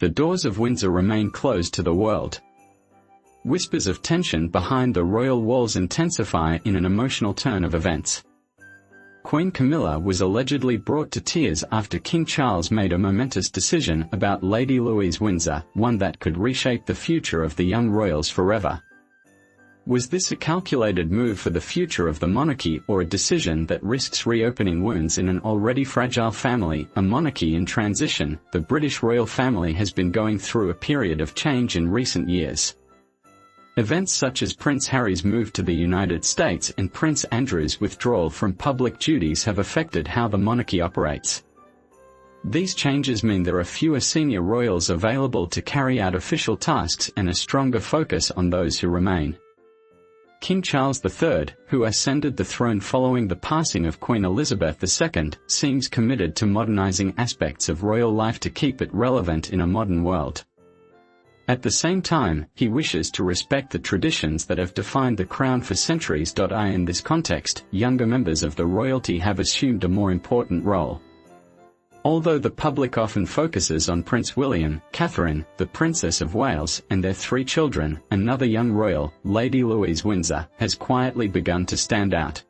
The doors of Windsor remain closed to the world. Whispers of tension behind the royal walls intensify in an emotional turn of events. Queen Camilla was allegedly brought to tears after King Charles made a momentous decision about Lady Louise Windsor, one that could reshape the future of the young royals forever. Was this a calculated move for the future of the monarchy, or a decision that risks reopening wounds in an already fragile family? A monarchy in transition. The British royal family has been going through a period of change in recent years. Events such as Prince Harry's move to the United States and Prince Andrew's withdrawal from public duties have affected how the monarchy operates. These changes mean there are fewer senior royals available to carry out official tasks and a stronger focus on those who remain. King Charles III, who ascended the throne following the passing of Queen Elizabeth II, seems committed to modernizing aspects of royal life to keep it relevant in a modern world. At the same time, he wishes to respect the traditions that have defined the crown for centuries. In this context, younger members of the royalty have assumed a more important role. Although the public often focuses on Prince William, Catherine, the Princess of Wales, and their 3 children, another young royal, Lady Louise Windsor, has quietly begun to stand out.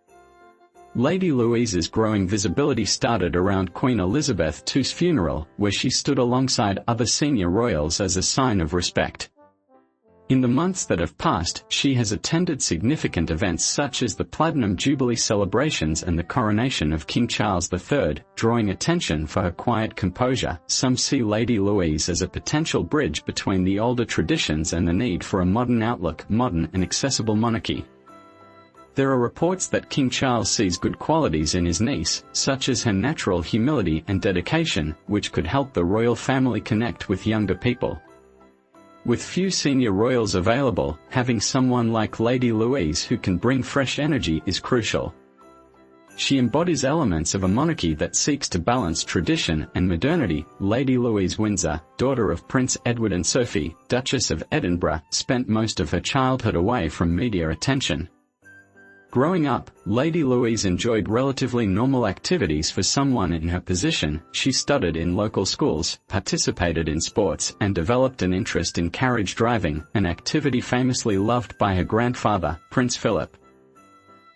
Lady Louise's growing visibility started around Queen Elizabeth II's funeral, where she stood alongside other senior royals as a sign of respect. In the months that have passed, she has attended significant events such as the Platinum Jubilee celebrations and the coronation of King Charles III, drawing attention for her quiet composure. Some see Lady Louise as a potential bridge between the older traditions and the need for a modern outlook, modern and accessible monarchy. There are reports that King Charles sees good qualities in his niece, such as her natural humility and dedication, which could help the royal family connect with younger people. With few senior royals available, having someone like Lady Louise who can bring fresh energy is crucial. She embodies elements of a monarchy that seeks to balance tradition and modernity. Lady Louise Windsor, daughter of Prince Edward and Sophie, Duchess of Edinburgh, spent most of her childhood away from media attention. Growing up, Lady Louise enjoyed relatively normal activities for someone in her position. She studied in local schools, participated in sports, and developed an interest in carriage driving, an activity famously loved by her grandfather, Prince Philip.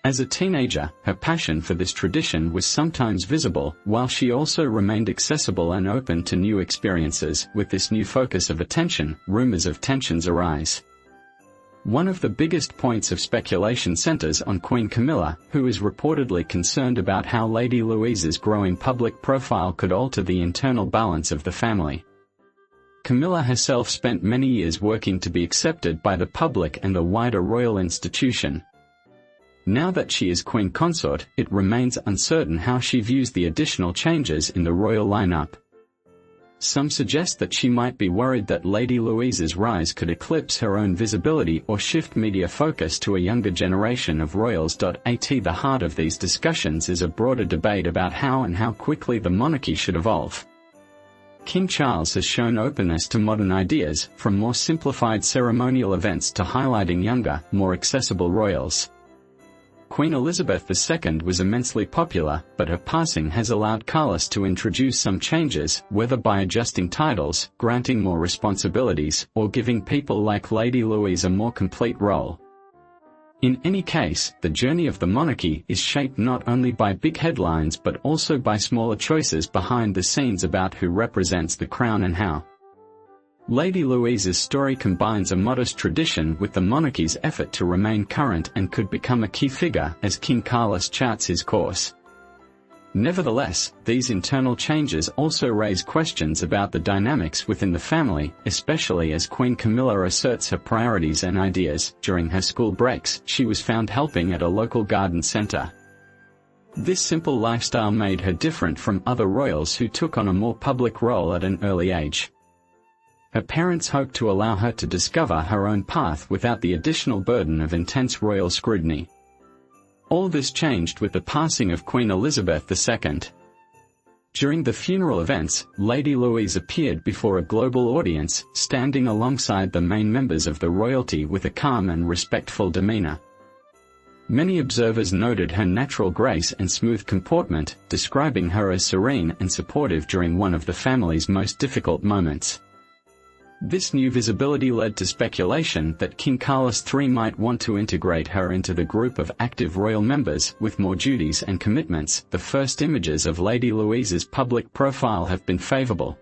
As a teenager, her passion for this tradition was sometimes visible, while she also remained accessible and open to new experiences. With this new focus of attention, rumors of tensions arise. One of the biggest points of speculation centers on Queen Camilla, who is reportedly concerned about how Lady Louise's growing public profile could alter the internal balance of the family. Camilla herself spent many years working to be accepted by the public and the wider royal institution. Now that she is Queen Consort, it remains uncertain how she views the additional changes in the royal lineup. Some suggest that she might be worried that Lady Louise's rise could eclipse her own visibility or shift media focus to a younger generation of royals. At the heart of these discussions is a broader debate about how and how quickly the monarchy should evolve. King Charles has shown openness to modern ideas, from more simplified ceremonial events to highlighting younger, more accessible royals. Queen Elizabeth II was immensely popular, but her passing has allowed Carlos to introduce some changes, whether by adjusting titles, granting more responsibilities, or giving people like Lady Louise a more complete role. In any case, the journey of the monarchy is shaped not only by big headlines but also by smaller choices behind the scenes about who represents the crown and how. Lady Louise's story combines a modest tradition with the monarchy's effort to remain current and could become a key figure as King Carlos charts his course. Nevertheless, these internal changes also raise questions about the dynamics within the family, especially as Queen Camilla asserts her priorities and ideas. During her school breaks, she was found helping at a local garden center. This simple lifestyle made her different from other royals who took on a more public role at an early age. Her parents hoped to allow her to discover her own path without the additional burden of intense royal scrutiny. All this changed with the passing of Queen Elizabeth II. During the funeral events, Lady Louise appeared before a global audience, standing alongside the main members of the royalty with a calm and respectful demeanor. Many observers noted her natural grace and smooth comportment, describing her as serene and supportive during one of the family's most difficult moments. This new visibility led to speculation that King Carlos III might want to integrate her into the group of active royal members with more duties and commitments. The first images of Lady Louise's public profile have been favorable.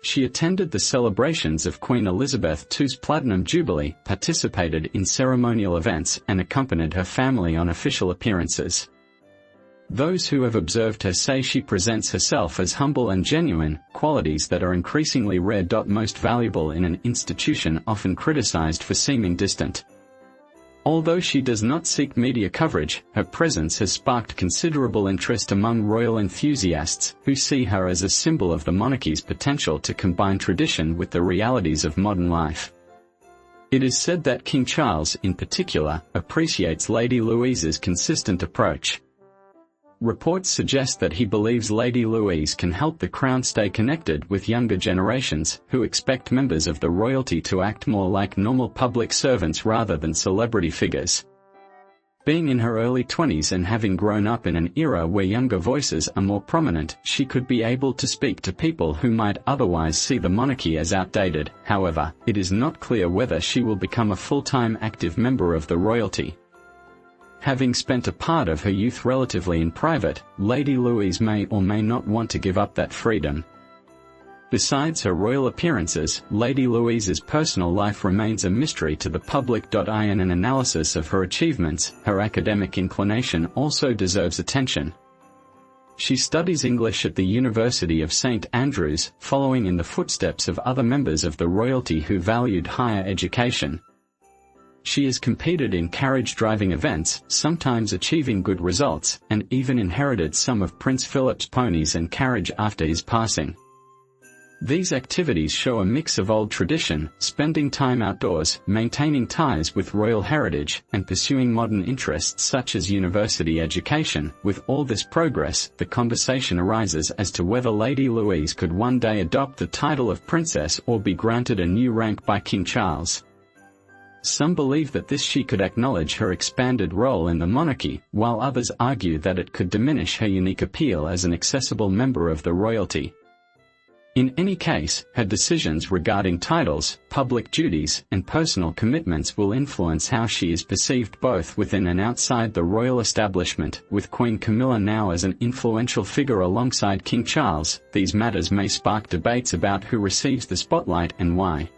She attended the celebrations of Queen Elizabeth II's Platinum Jubilee, participated in ceremonial events, and accompanied her family on official appearances. Those who have observed her say she presents herself as humble and genuine, qualities that are increasingly rare. Most valuable in an institution often criticized for seeming distant. Although she does not seek media coverage, her presence has sparked considerable interest among royal enthusiasts, who see her as a symbol of the monarchy's potential to combine tradition with the realities of modern life. It is said that King Charles, in particular, appreciates Lady Louise's consistent approach. Reports suggest that he believes Lady Louise can help the crown stay connected with younger generations, who expect members of the royalty to act more like normal public servants rather than celebrity figures. Being in her early 20s and having grown up in an era where younger voices are more prominent, she could be able to speak to people who might otherwise see the monarchy as outdated. However, it is not clear whether she will become a full-time active member of the royalty. Having spent a part of her youth relatively in private, Lady Louise may or may not want to give up that freedom. Besides her royal appearances, Lady Louise's personal life remains a mystery to the public. In an analysis of her achievements, her academic inclination also deserves attention. She studies English at the University of St. Andrews, following in the footsteps of other members of the royalty who valued higher education. She has competed in carriage-driving events, sometimes achieving good results, and even inherited some of Prince Philip's ponies and carriage after his passing. These activities show a mix of old tradition, spending time outdoors, maintaining ties with royal heritage, and pursuing modern interests such as university education. With all this progress, the conversation arises as to whether Lady Louise could one day adopt the title of princess or be granted a new rank by King Charles. Some believe that she could acknowledge her expanded role in the monarchy, while others argue that it could diminish her unique appeal as an accessible member of the royalty. In any case, her decisions regarding titles, public duties, and personal commitments will influence how she is perceived both within and outside the royal establishment. With Queen Camilla now as an influential figure alongside King Charles, these matters may spark debates about who receives the spotlight and why.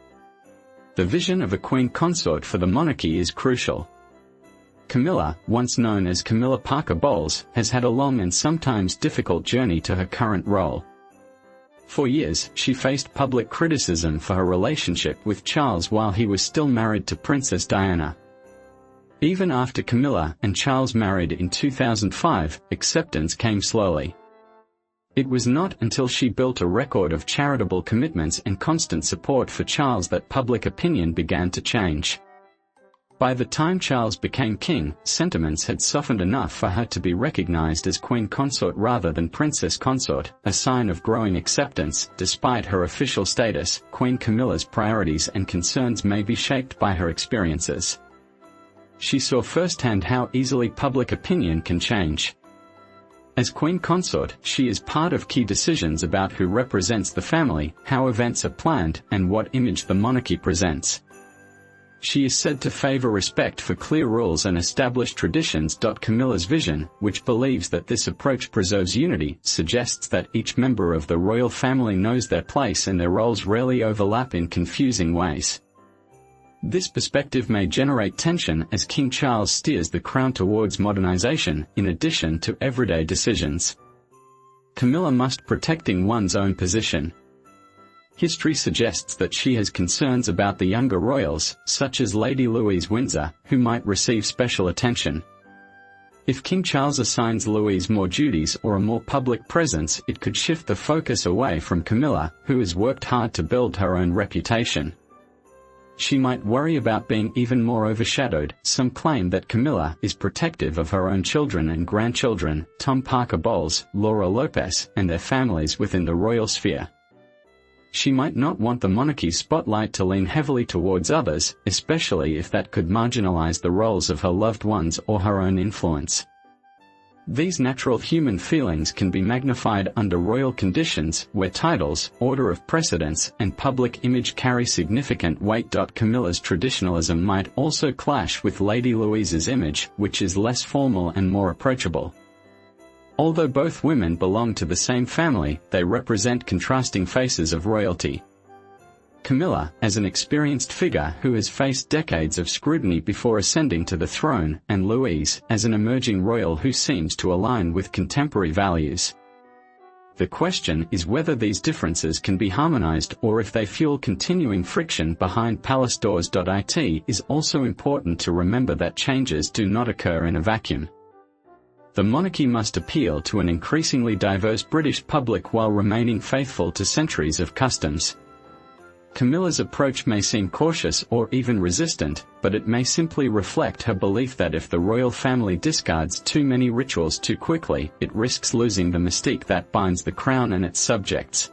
The vision of a queen consort for the monarchy is crucial. Camilla, once known as Camilla Parker Bowles, has had a long and sometimes difficult journey to her current role. For years, she faced public criticism for her relationship with Charles while he was still married to Princess Diana. Even after Camilla and Charles married in 2005, acceptance came slowly. It was not until she built a record of charitable commitments and constant support for Charles that public opinion began to change. By the time Charles became king, sentiments had softened enough for her to be recognized as queen consort rather than princess consort, a sign of growing acceptance. Despite her official status, Queen Camilla's priorities and concerns may be shaped by her experiences. She saw firsthand how easily public opinion can change. As queen consort, she is part of key decisions about who represents the family, how events are planned, and what image the monarchy presents. She is said to favor respect for clear rules and established traditions. Camilla's vision, which believes that this approach preserves unity, suggests that each member of the royal family knows their place and their roles rarely overlap in confusing ways. This perspective may generate tension as King Charles steers the crown towards modernization, in addition to everyday decisions. Camilla must protecting one's own position. History suggests that she has concerns about the younger royals, such as Lady Louise Windsor, who might receive special attention. If King Charles assigns Louise more duties or a more public presence, it could shift the focus away from Camilla, who has worked hard to build her own reputation. She might worry about being even more overshadowed. Some claim that Camilla is protective of her own children and grandchildren, Tom Parker Bowles, Laura Lopez, and their families within the royal sphere. She might not want the monarchy's spotlight to lean heavily towards others, especially if that could marginalize the roles of her loved ones or her own influence. These natural human feelings can be magnified under royal conditions, where titles, order of precedence, and public image carry significant weight. Camilla's traditionalism might also clash with Lady Louise's image, which is less formal and more approachable. Although both women belong to the same family, they represent contrasting faces of royalty. Camilla, as an experienced figure who has faced decades of scrutiny before ascending to the throne, and Louise, as an emerging royal who seems to align with contemporary values. The question is whether these differences can be harmonized or if they fuel continuing friction behind palace doors. It is also important to remember that changes do not occur in a vacuum. The monarchy must appeal to an increasingly diverse British public while remaining faithful to centuries of customs. Camilla's approach may seem cautious or even resistant, but it may simply reflect her belief that if the royal family discards too many rituals too quickly, it risks losing the mystique that binds the crown and its subjects.